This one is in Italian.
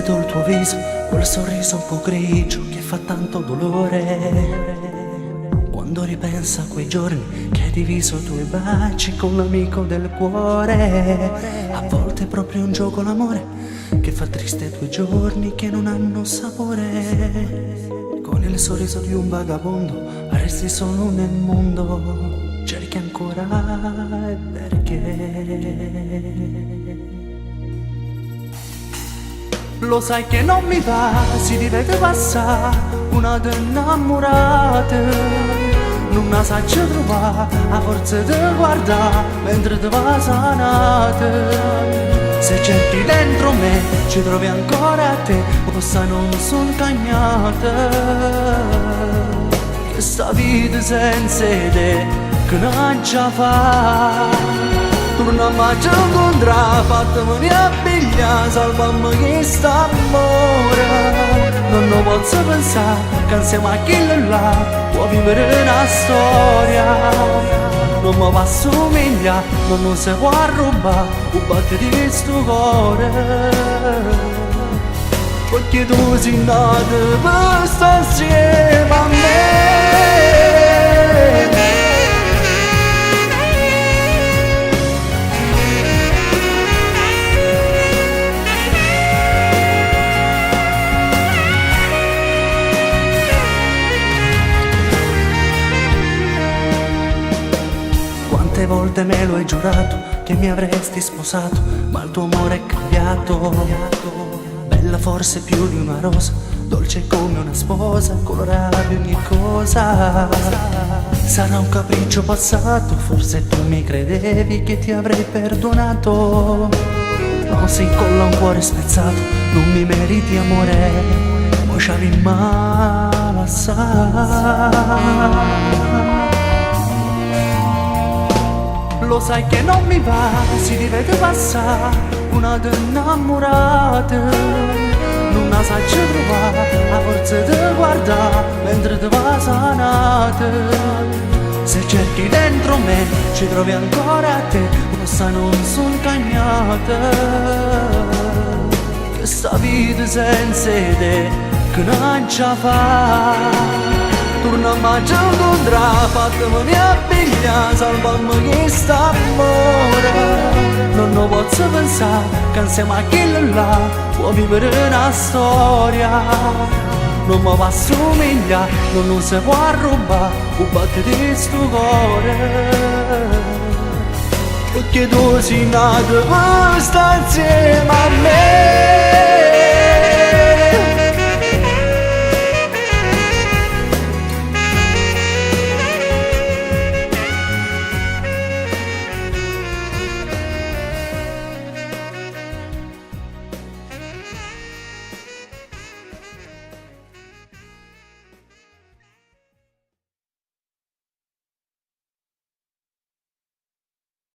vedo il tuo viso, quel sorriso un po' grigio che fa tanto dolore. Quando ripenso a quei giorni che hai diviso i tuoi baci con l'amico del cuore. A volte è proprio un gioco l'amore che fa triste 2 giorni che non hanno sapore. Con il sorriso di un vagabondo resti solo nel mondo. Cerchi ancora e perché? Lo sai che non mi va, si deve passare una di innamorata. Non la sai trovare, a forza di guardare mentre ti va sanata. Se cerchi dentro me, ci trovi ancora a te, questa non sono cagnata. Che sta vita senza te, che non ci fa. Torniamo a ci incontrare, fatemi a piglia, salvami questo amore. Non lo posso pensare, che insieme a chi là può vivere una storia. Non mi va a somigliare, non si può rubare un battito di sto cuore. Perché tu sei nato per stare insieme a me. Quante volte me lo hai giurato che mi avresti sposato, ma il tuo amore è cambiato. Bella forse più di una rosa, dolce come una sposa, colorata di ogni cosa. Sarà un capriccio passato, forse tu mi credevi che ti avrei perdonato. No, si incolla un cuore spezzato, non mi meriti amore, mo c'avevi male assai. Lo sai che non mi va, si deve passare una di innamorata. Non la sai trovare, a forza di guardare mentre ti va sanata. Se cerchi dentro me, ci trovi ancora a te, questa non sono cagnata. Che sta vita senza te, che non ci fa. Torniamo a ci incontrare, fatemi a piglia, salvami questo amore. Non lo posso pensare, che insieme a chi là può vivere una storia. Non mi va a somigliare, non si può rubare un battito di sto cuore. Perché tu sei nato per stare